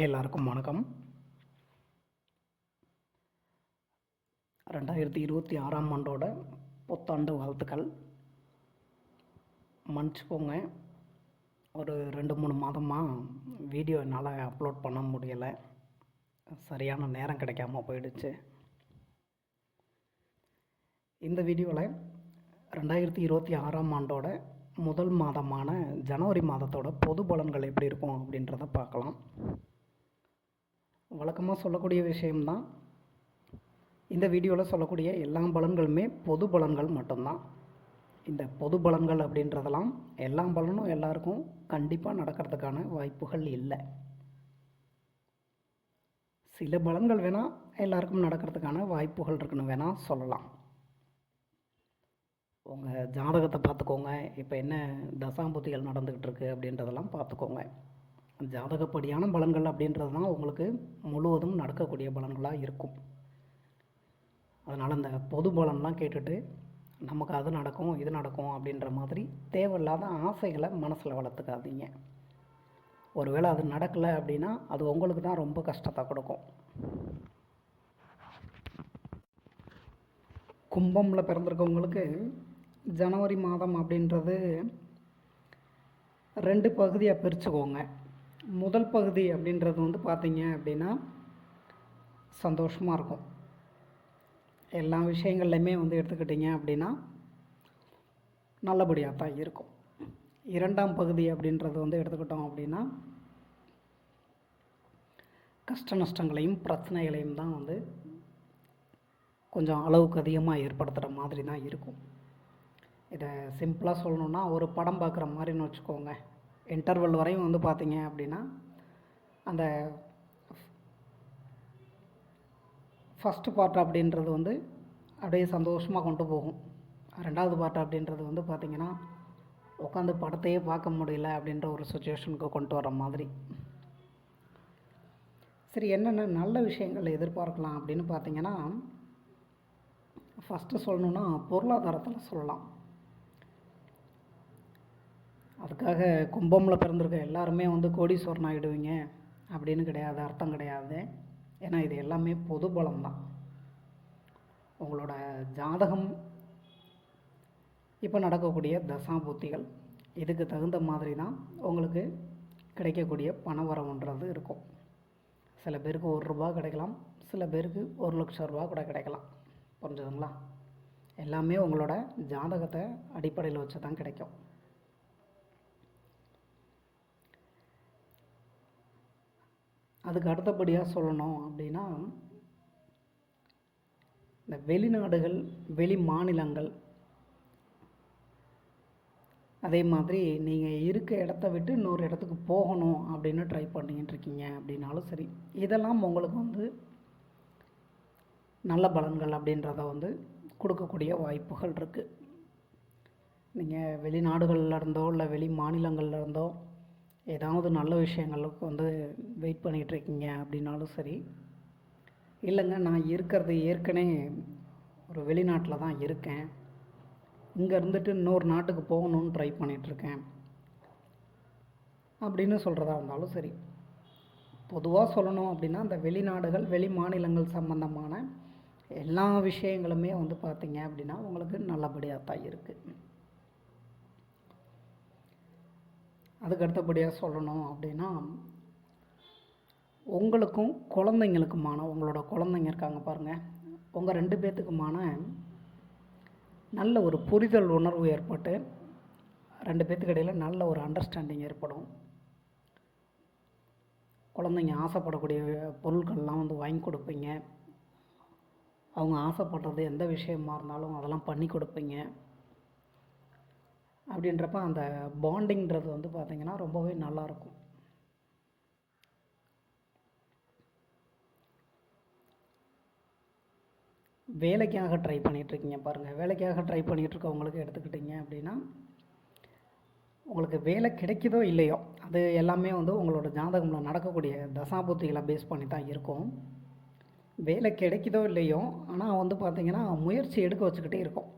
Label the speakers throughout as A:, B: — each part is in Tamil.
A: எல்லாருக்கும் வணக்கம். 2026ஆம் ஆண்டோட புத்தாண்டு வாழ்த்துக்கள். மன்னிச்சுக்கோங்க, ஒரு 2-3 மாதமாக வீடியோ என்னால் அப்லோட் பண்ண முடியலை. சரியான நேரம் கிடைக்காம போயிடுச்சு. இந்த வீடியோவில் 2026ஆம் ஆண்டோட முதல் மாதமான ஜனவரி மாதத்தோட பொது பலன்கள் எப்படி இருக்கும் அப்படின்றத பார்க்கலாம். வழக்கமாக சொல்லக்கூடிய விஷயம்தான். இந்த வீடியோவில் சொல்லக்கூடிய எல்லா பலன்களுமே பொது பலன்கள் மட்டும்தான். இந்த பொது பலன்கள் அப்படின்றதெல்லாம் எல்லா பலனும் எல்லாருக்கும் கண்டிப்பாக நடக்கிறதுக்கான வாய்ப்புகள் இல்லை. சில பலன்கள் வேணால் எல்லாருக்கும் நடக்கிறதுக்கான வாய்ப்புகள் இருக்குன்னு வேணால் சொல்லலாம். உங்கள் ஜாதகத்தை பார்த்துக்கோங்க. இப்போ என்ன தசாம்புத்திகள் நடந்துக்கிட்டு இருக்குது அப்படின்றதெல்லாம் பார்த்துக்கோங்க. ஜாதகப்படியான பலன்கள் அப்படின்றது தான் உங்களுக்கு முழுவதும் நடக்கக்கூடிய பலன்களாக இருக்கும். அதனால் அந்த பொது பலன்லாம் கேட்டுட்டு நமக்கு அது நடக்கும் இது நடக்கும் அப்படின்ற மாதிரி தேவையில்லாத ஆசைகளை மனசில் வளர்த்துக்காதீங்க. ஒருவேளை அது நடக்கலை அப்படின்னா அது உங்களுக்கு தான் ரொம்ப கஷ்டத்தை கொடுக்கும். கும்பமில் பிறந்திருக்கவங்களுக்கு ஜனவரி மாதம் அப்படின்றது 2 பகுதியாக பிரிச்சுக்கோங்க. முதல் பகுதி அப்படின்றது பார்த்தீங்க அப்படின்னா சந்தோஷமாக இருக்கும். எல்லா விஷயங்கள்லையுமே எடுத்துக்கிட்டிங்க அப்படின்னா நல்லபடியாக தான் இருக்கும். 2ஆம் பகுதி அப்படின்றது எடுத்துக்கிட்டோம் அப்படின்னா கஷ்ட நஷ்டங்களையும் பிரச்சனைகளையும் தான் கொஞ்சம் அளவுக்கு அதிகமாக ஏற்படுத்துகிற மாதிரி தான் இருக்கும். இதை சிம்பிளாக சொல்லணுன்னா ஒரு படம் பார்க்குற மாதிரின்னு வச்சுக்கோங்க. இன்டர்வல் வரையும் பார்த்தீங்க அப்படின்னா அந்த ஃபஸ்ட்டு பார்ட் அப்படின்றது அப்படியே சந்தோஷமாக கொண்டு போகும். 2வது பார்ட் அப்படின்றது பார்த்திங்கன்னா உட்காந்து படத்தையே பார்க்க முடியல அப்படின்ற ஒரு சுச்சுவேஷனுக்கு கொண்டு வர மாதிரி. சரி, என்னென்ன நல்ல விஷயங்கள் எதிர்பார்க்கலாம் அப்படின்னு பார்த்திங்கன்னா, ஃபஸ்ட்டு சொல்லணுன்னா பொருளாதாரத்தில் சொல்லலாம். அதுக்காக கும்பமில் பிறந்திருக்க எல்லாருமே கோடீஸ்வரன் ஆகிடுவீங்க அப்படின்னு கிடையாது, அர்த்தம் கிடையாது. ஏன்னா இது எல்லாமே பொது பலம்தான். உங்களோட ஜாதகம் இப்போ நடக்கக்கூடிய தசாபுத்திகள் இதுக்கு தகுந்த மாதிரி தான் உங்களுக்கு கிடைக்கக்கூடிய பணவரவுன்றது இருக்கும். சில பேருக்கு ₹1 கிடைக்கலாம், சில பேருக்கு ₹1,00,000 கூட கிடைக்கலாம். புரிஞ்சுதுங்களா? எல்லாமே உங்களோட ஜாதகத்தை அடிப்படையில் வச்சு தான் கிடைக்கும். அதுக்கு அடுத்தபடியாக சொல்லணும் அப்படின்னா, இந்த வெளிநாடுகள், வெளி மாநிலங்கள், அதே மாதிரி நீங்கள் இருக்க இடத்த விட்டு இன்னொரு இடத்துக்கு போகணும் அப்படின்னு ட்ரை பண்ணிக்கிட்டு இருக்கீங்க அப்படின்னாலும் சரி, இதெல்லாம் உங்களுக்கு நல்ல பலன்கள் அப்படின்றத கொடுக்கக்கூடிய வாய்ப்புகள் இருக்குது. நீங்கள் வெளிநாடுகளில் இருந்தோ இல்லை வெளி மாநிலங்களில் இருந்தோ ஏதாவது நல்ல விஷயங்களுக்கு வெயிட் பண்ணிகிட்ருக்கீங்க அப்படின்னாலும் சரி, இல்லைங்க நான் இருக்கிறது ஏற்கனவே ஒரு வெளிநாட்டில் தான் இருக்கேன், இங்கே இருந்துட்டு இன்னொரு நாட்டுக்கு போகணுன்னு ட்ரை பண்ணிகிட்ருக்கேன் அப்படின்னு சொல்கிறதா இருந்தாலும் சரி, பொதுவாக சொல்லணும் அப்படின்னா அந்த வெளிநாடுகள், வெளி மாநிலங்கள் சம்பந்தமான எல்லா விஷயங்களுமே பார்த்தீங்க அப்படின்னா உங்களுக்கு நல்லபடியாக தான் இருக்குது. அதுக்கு அடுத்தபடியாக சொல்லணும் அப்படின்னா, உங்களுக்கும் குழந்தைங்களுக்குமான, உங்களோட குழந்தைங்க இருக்காங்க பாருங்கள், உங்கள் 2 பேர்த்துக்குமான நல்ல ஒரு புரிதல் உணர்வு ஏற்பட்டு 2 பேர்த்துக்கு இடையில் நல்ல ஒரு அண்டர்ஸ்டாண்டிங் ஏற்படும். குழந்தைங்க ஆசைப்படக்கூடிய பொருட்கள்லாம் வாங்கி கொடுப்பீங்க. அவங்க ஆசைப்படுறது எந்த விஷயமா இருந்தாலும் அதெல்லாம் பண்ணி கொடுப்பீங்க. அப்படின்றப்ப அந்த பாண்டிங்கிறது பார்த்திங்கன்னா ரொம்பவே நல்லாயிருக்கும். வேலைக்காக ட்ரை பண்ணிகிட்ருக்கீங்க பாருங்கள், வேலைக்காக ட்ரை பண்ணிகிட்ருக்கவங்களுக்கு எடுத்துக்கிட்டிங்க அப்படின்னா, உங்களுக்கு வேலை கிடைக்குதோ இல்லையோ அது எல்லாமே உங்களோட ஜாதகமில் நடக்கக்கூடிய தசாபுத்திகளை பேஸ் பண்ணி தான் இருக்கும். வேலை கிடைக்குதோ இல்லையோ ஆனால் பார்த்திங்கன்னா முயற்சி எடுக்க வச்சுக்கிட்டே இருக்கும்.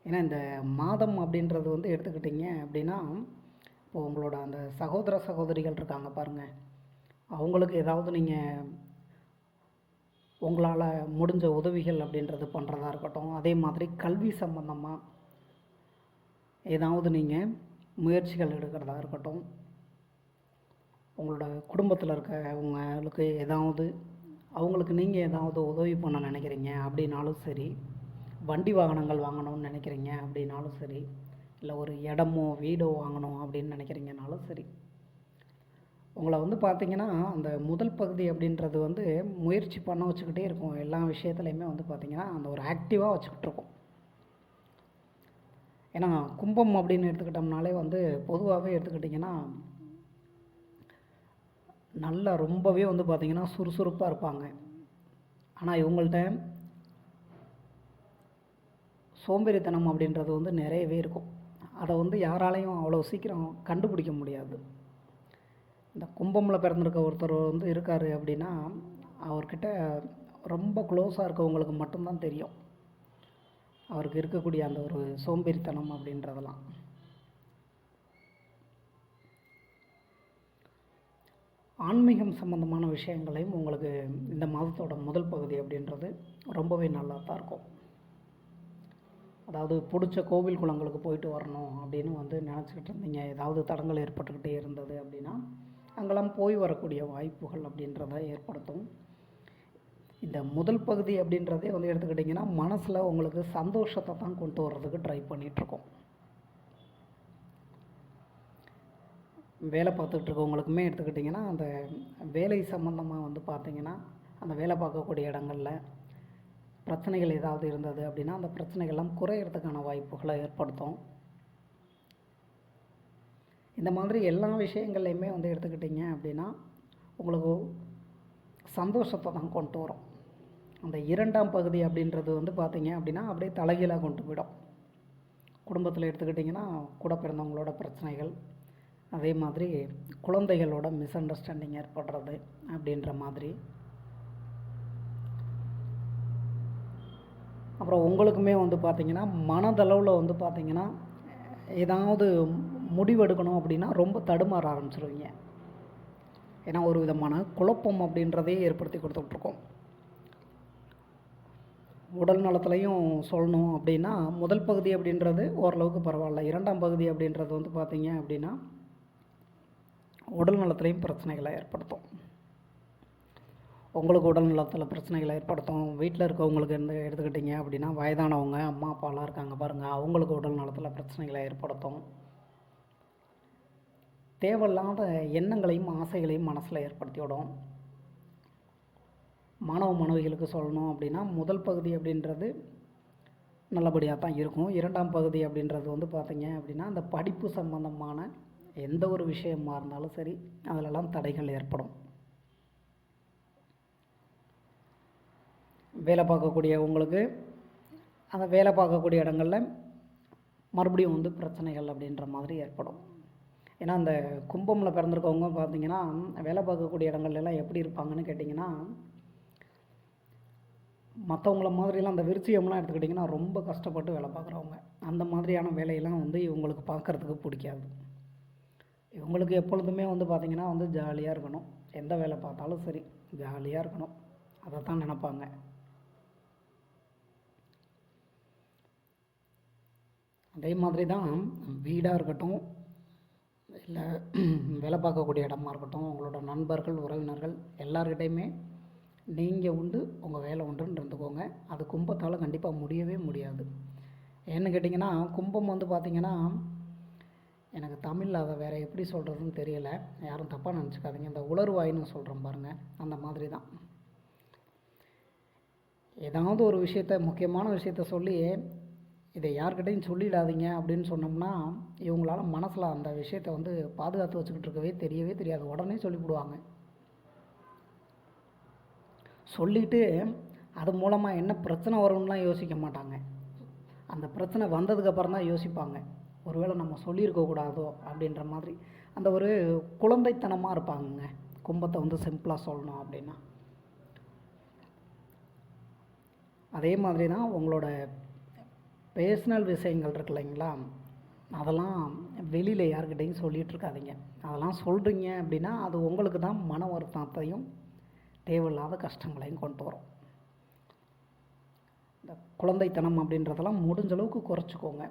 A: ஏன்னா இந்த மாதம் அப்படின்றது எடுத்துக்கிட்டிங்க அப்படின்னா, இப்போது உங்களோட அந்த சகோதர சகோதரிகள் இருக்காங்க பாருங்கள், அவங்களுக்கு ஏதாவது நீங்கள் உங்களால் முடிஞ்ச உதவிகள் அப்படின்றது பண்ணுறதா இருக்கட்டும். அதே மாதிரி கல்வி சம்பந்தமாக ஏதாவது நீங்கள் முயற்சிகள் எடுக்கிறதா இருக்கட்டும். உங்களோட குடும்பத்தில் இருக்கவங்களுக்கு ஏதாவது அவங்களுக்கு நீங்கள் ஏதாவது உதவி பண்ண நினைக்கிறீங்க அப்படின்னாலும் சரி, வண்டி வாகனங்கள் வாங்கணும்னு நினைக்கிறீங்க அப்படின்னாலும் சரி, இல்லை ஒரு இடமோ வீடோ வாங்கணும் அப்படின்னு நினைக்கிறீங்கனாலும் சரி, உங்களை வந்து பார்த்திங்கன்னா அந்த முதல் பகுதி அப்படின்றது வந்து முயற்சி பண்ண வச்சுக்கிட்டே இருக்கும். எல்லா விஷயத்துலையுமே வந்து பார்த்திங்கன்னா அந்த ஒரு ஆக்டிவாக வச்சுக்கிட்டு இருக்கோம். ஏன்னா கும்பம் அப்படின்னு எடுத்துக்கிட்டோம்னாலே வந்து பொதுவாகவே எடுத்துக்கிட்டிங்கன்னா நல்லா ரொம்பவே வந்து பார்த்திங்கன்னா சுறுசுறுப்பாக இருப்பாங்க. ஆனால் இவங்கள்ட்ட சோம்பேறித்தனம் அப்படின்றது வந்து நிறையவே இருக்கும். அதை வந்து யாராலையும் அவ்வளோ சீக்கிரம் கண்டுபிடிக்க முடியாது. இந்த கும்பமில் பிறந்திருக்க ஒருத்தர் வந்து இருக்கார் அப்படின்னா அவர்கிட்ட ரொம்ப க்ளோஸாக இருக்கவங்களுக்கு மட்டும்தான் தெரியும் அவருக்கு இருக்கக்கூடிய அந்த ஒரு சோம்பேறித்தனம் அப்படின்றதெல்லாம். ஆன்மீகம் சம்பந்தமான விஷயங்களையும் உங்களுக்கு இந்த மாதத்தோட முதல் பகுதி அப்படின்றது ரொம்பவே நல்லா தான் இருக்கும். அதாவது பிடிச்ச கோவில் குளங்களுக்கு போயிட்டு வரணும் அப்படின்னு வந்து நினச்சிக்கிட்டு இருந்தீங்க, ஏதாவது தடங்கள் ஏற்பட்டுக்கிட்டே இருந்தது அப்படின்னா அங்கெல்லாம் போய் வரக்கூடிய வாய்ப்புகள் அப்படின்றத ஏற்படுத்தும். இந்த முதல் பகுதி அப்படின்றதே வந்து எடுத்துக்கிட்டிங்கன்னா மனசில் உங்களுக்கு சந்தோஷத்தை தான் கொண்டு வர்றதுக்கு ட்ரை பண்ணிகிட்ருக்கோம். வேலை பார்த்துக்கிட்டு இருக்கவங்களுக்குமே எடுத்துக்கிட்டிங்கன்னா அந்த வேலை சம்மந்தமாக வந்து பார்த்திங்கன்னா அந்த வேலை பார்க்கக்கூடிய இடங்களில் பிரச்சனைகள் ஏதாவது இருந்தது அப்படின்னா அந்த பிரச்சனைகள்லாம் குறையிறதுக்கான வாய்ப்புகளை ஏற்படுத்தும். இந்த மாதிரி எல்லா விஷயங்கள்லையுமே வந்து எடுத்துக்கிட்டிங்க அப்படின்னா உங்களுக்கு சந்தோஷத்தை தான் கொண்டு வரும். அந்த இரண்டாம் பகுதி அப்படின்றது வந்து பார்த்திங்க அப்படின்னா அப்படியே தலைகீழாக கொண்டு போயிடும். குடும்பத்தில் எடுத்துக்கிட்டிங்கன்னா கூட பிறந்தவங்களோட பிரச்சனைகள், அதே மாதிரி குழந்தைகளோட மிஸ் அண்டர்ஸ்டாண்டிங் ஏற்படுறது அப்படின்ற மாதிரி. அப்புறம் உங்களுக்குமே வந்து பார்த்திங்கன்னா மனதளவில் வந்து பார்த்திங்கன்னா ஏதாவது முடிவெடுக்கணும் அப்படின்னா ரொம்ப தடுமாற ஆரம்பிச்சிருவீங்க. ஏன்னா ஒரு விதமான குழப்பம் அப்படின்றதே ஏற்படுத்தி கொடுத்துட்ருக்கோம். உடல் நலத்துலையும் சொல்லணும் அப்படின்னா முதல் பகுதி அப்படின்றது ஓரளவுக்கு பரவாயில்ல. இரண்டாம் பகுதி அப்படின்றது வந்து பார்த்திங்க அப்படின்னா உடல் நலத்துலையும் பிரச்சனைகளை ஏற்படுத்தும். உங்களுக்கு உடல் நலத்தில் பிரச்சனைகளை ஏற்படுத்தும். வீட்டில் இருக்கவங்களுக்கு எடுத்துக்கிட்டிங்க அப்படின்னா வயதானவங்க அம்மா அப்பாலாம் இருக்காங்க பாருங்கள், அவங்களுக்கு உடல் நலத்தில் பிரச்சனைகளை ஏற்படுத்தும். தேவையில்லாத எண்ணங்களையும் ஆசைகளையும் மனசில் ஏற்படுத்தி விடும். மாணவ மாணவிகளுக்கு சொல்லணும் அப்படின்னா முதல் பகுதி அப்படின்றது நல்லபடியாக தான் இருக்கும். இரண்டாம் பகுதி அப்படின்றது வந்து பார்த்திங்க அப்படின்னா அந்த படிப்பு சம்பந்தமான எந்த ஒரு விஷயமாக இருந்தாலும் சரி அதிலெல்லாம் தடைகள் ஏற்படும். வேலை பார்க்கக்கூடிய உங்களுக்கு அந்த வேலை பார்க்கக்கூடிய இடங்களில் மறுபடியும் வந்து பிரச்சனைகள் அப்படின்ற மாதிரி ஏற்படும். ஏன்னா அந்த கும்பமில் பிறந்திருக்கவங்க பார்த்திங்கன்னா வேலை பார்க்கக்கூடிய இடங்கள்லாம் எப்படி இருப்பாங்கன்னு கேட்டிங்கன்னா மற்றவங்கள மாதிரிலாம் அந்த விருச்சியம்லாம் எடுத்துக்கிட்டிங்கன்னா ரொம்ப கஷ்டப்பட்டு வேலை பார்க்குறவங்க. அந்த மாதிரியான வேலையெல்லாம் வந்து இவங்களுக்கு பார்க்குறதுக்கு பிடிக்காது. இவங்களுக்கு எப்பொழுதுமே வந்து பார்த்திங்கன்னா வந்து ஜாலியாக இருக்கணும். எந்த வேலை பார்த்தாலும் சரி ஜாலியாக இருக்கணும், அதை தான் நினப்பாங்க. அதே மாதிரி தான் வீடாக இருக்கட்டும், இல்லை வேலை பார்க்கக்கூடிய இடமா இருக்கட்டும், உங்களோட நண்பர்கள் உறவினர்கள் எல்லார்கிட்டையுமே நீங்கள் உண்டு உங்கள் வேலை உண்டுன்னு இருந்துக்கோங்க. அது கும்பத்தால் கண்டிப்பாக முடியவே முடியாது. ஏன்னு கேட்டிங்கன்னா கும்பம் வந்து பார்த்திங்கன்னா எனக்கு தமிழில் அதை வேறு எப்படி சொல்கிறதுன்னு தெரியலை, யாரும் தப்பாக நினச்சிக்காதீங்க. இந்த உளறுவாயின்னு சொல்கிறோம் பாருங்கள், அந்த மாதிரி தான். ஏதாவது ஒரு விஷயத்த முக்கியமான விஷயத்த சொல்லி இதை யார்கிட்டையும் சொல்லிடாதீங்க அப்படின்னு சொன்னோம்னா இவங்களால மனசில் அந்த விஷயத்தை வந்து பாதுகாத்து வச்சுக்கிட்டு இருக்கவே தெரியவே தெரியாது. உடனே சொல்லிவிடுவாங்க. சொல்லிவிட்டு அது மூலமாக என்ன பிரச்சனை வரும்னுலாம் யோசிக்க மாட்டாங்க. அந்த பிரச்சனை வந்ததுக்கப்புறம் தான் யோசிப்பாங்க, ஒருவேளை நம்ம சொல்லியிருக்கக்கூடாதோ அப்படின்ற மாதிரி. அந்த ஒரு குழந்தைத்தனமாக இருப்பாங்க கும்பத்தை வந்து சிம்பிளாக சொல்லணும் அப்படின்னா. அதே மாதிரி தான் உங்களோட பேர்சனல் விஷயங்கள் இருக்கு இல்லைங்களா, அதெல்லாம் வெளியில் யார்கிட்டையும் சொல்லிகிட்டு இருக்காதீங்க. அதெல்லாம் சொல்கிறீங்க அப்படின்னா அது உங்களுக்கு தான் மன வருத்தத்தையும் தேவையில்லாத கஷ்டங்களையும் கொண்டு வரும். இந்த குழந்தைத்தனம் அப்படின்றதெல்லாம் முடிஞ்ச அளவுக்கு குறைச்சிக்கோங்க.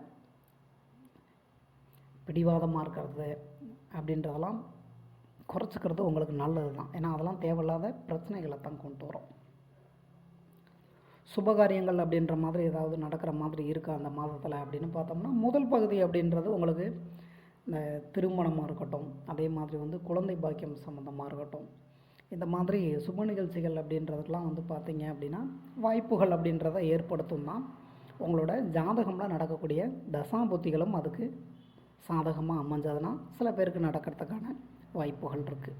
A: பிடிவாதமாக இருக்கிறது அப்படின்றதெல்லாம் குறைச்சிக்கிறது உங்களுக்கு நல்லது தான். ஏன்னா அதெல்லாம் தேவையில்லாத பிரச்சனைகளை தான் கொண்டு வரும். சுபகாரியங்கள் அப்படின்ற மாதிரி ஏதாவது நடக்கிற மாதிரி இருக்கா அந்த மாதத்தில் அப்படின்னு பார்த்தோம்னா, முதல் பகுதி அப்படின்றது உங்களுக்கு இந்த திருமணமாக இருக்கட்டும், அதே மாதிரி வந்து குழந்தை பாக்கியம் சம்மந்தமாக இருக்கட்டும், இந்த மாதிரி சுப நிகழ்ச்சிகள் அப்படின்றதுக்கெலாம் வந்து பார்த்திங்க அப்படின்னா வாய்ப்புகள் அப்படின்றத ஏற்படுத்தும் தான். உங்களோட ஜாதகம்லாம் நடக்கக்கூடிய தசாபுத்திகளும் அதுக்கு சாதகமாக அமைஞ்சதுன்னா சில பேருக்கு நடக்கிறதுக்கான வாய்ப்புகள் இருக்குது.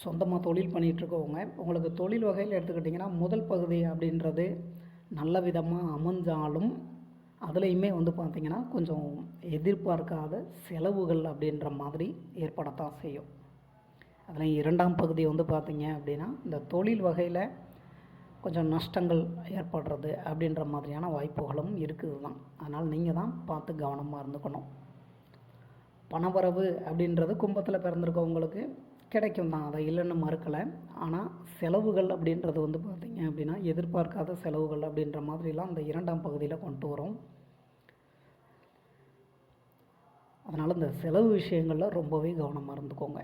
A: சொந்தமாக தொழில் பண்ணிகிட்ருக்கவங்க, உங்களுக்கு தொழில் வகையில் எடுத்துக்கிட்டிங்கன்னா முதல் பகுதி அப்படின்றது நல்ல விதமாக அமைஞ்சாலும் அதுலேயுமே வந்து பார்த்திங்கன்னா கொஞ்சம் எதிர்பார்க்காத செலவுகள் அப்படின்ற மாதிரி ஏற்படத்தான் செய்யும். அதில் இரண்டாம் பகுதி வந்து பார்த்திங்க அப்படின்னா இந்த தொழில் வகையில் கொஞ்சம் நஷ்டங்கள் ஏற்படுறது அப்படின்ற மாதிரியான வாய்ப்புகளும் இருக்குது தான். அதனால் நீங்கள் தான் பார்த்து கவனமாக இருந்துக்கணும். பணவரவு அப்படின்றது கும்பத்தில் பிறந்திருக்கவங்களுக்கு கிடைக்கும் தான், அதை இல்லைன்னு மறுக்கலை. ஆனால் செலவுகள் அப்படின்றது வந்து பார்த்திங்க அப்படின்னா எதிர்பார்க்காத செலவுகள் அப்படின்ற மாதிரிலாம் அந்த இரண்டாம் பகுதியில் கொண்டு வரும். அதனால் இந்த செலவு விஷயங்களில் ரொம்பவே கவனமாக இருந்துக்கோங்க.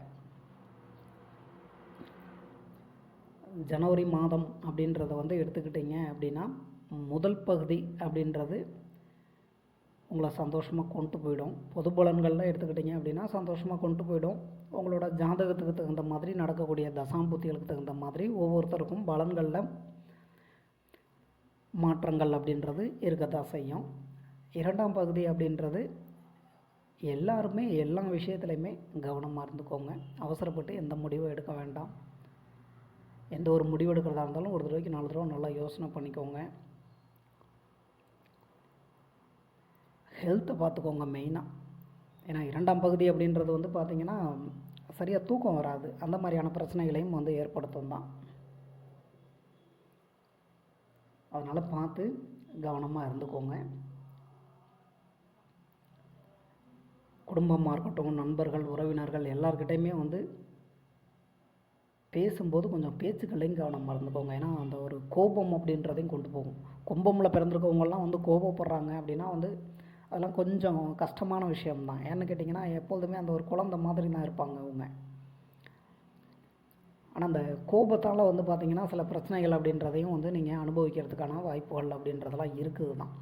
A: ஜனவரி மாதம் அப்படின்றத வந்து எடுத்துக்கிட்டிங்க அப்படின்னா முதல் பகுதி அப்படின்றது உங்களை சந்தோஷமாக கொண்டு போயிடும். பொது பலன்களில் எடுத்துக்கிட்டிங்க அப்படின்னா சந்தோஷமாக கொண்டு போயிடும். உங்களோட ஜாதகத்துக்கு தகுந்த மாதிரி நடக்கக்கூடிய தசாம்புத்திகளுக்கு தகுந்த மாதிரி ஒவ்வொருத்தருக்கும் பலன்களில் மாற்றங்கள் அப்படின்றது இருக்கத்தான் செய்யும். இரண்டாம் பகுதி அப்படின்றது எல்லாருமே எல்லா விஷயத்துலையுமே கவனமாக இருந்துக்கோங்க. அவசரப்பட்டு எந்த முடிவும் எடுக்க வேண்டாம். எந்த ஒரு முடிவு எடுக்கிறதா இருந்தாலும் ஒரு தடவைக்கு 4 தடவை நல்லா யோசனை பண்ணிக்கோங்க. ஹெல்த்தை பார்த்துக்கோங்க மெயினாக. ஏன்னா இரண்டாம் பகுதி அப்படின்றது வந்து பார்த்திங்கன்னா சரியாக தூக்கம் வராது, அந்த மாதிரியான பிரச்சனைகளையும் வந்து ஏற்படுத்தும் தான். அதனால் பார்த்து கவனமாக இருந்துக்கோங்க. குடும்பமாக இருக்கட்டும், நண்பர்கள், உறவினர்கள் எல்லார்கிட்டையுமே வந்து பேசும்போது கொஞ்சம் பேச்சுக்களையும் கவனமாக இருந்துக்கோங்க. ஏன்னா அந்த ஒரு கோபம் அப்படின்றதையும் கொண்டு போகும். கும்பமில் பிறந்திருக்கவங்கெல்லாம் வந்து கோபப்படுறாங்க அப்படின்னா வந்து அதெல்லாம் கொஞ்சம் கஷ்டமான விஷயம்தான். ஏன்னு கேட்டிங்கன்னா எப்பொழுதுமே அந்த ஒரு குழந்தை மாதிரி தான் இருப்பாங்க அவங்க. ஆனால் அந்த கோபத்தால் வந்து பார்த்திங்கன்னா சில பிரச்சனைகள் அப்படின்றதையும் வந்து நீங்கள் அனுபவிக்கிறதுக்கான வாய்ப்புகள் அப்படின்றதெல்லாம் இருக்குது தான்.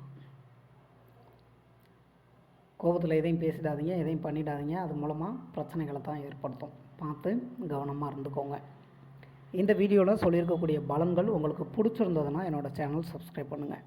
A: கோபத்தில் எதையும் பேசிடாதீங்க, எதையும் பண்ணிடாதீங்க. அது மூலமாக பிரச்சனைகளை தான் ஏற்படுத்தும். பார்த்து கவனமாக இருந்துக்கோங்க. இந்த வீடியோவில் சொல்லியிருக்கக்கூடிய பலன்கள் உங்களுக்கு பிடிச்சிருந்ததுன்னா என்னோடய சேனல் சப்ஸ்கிரைப் பண்ணுங்கள்.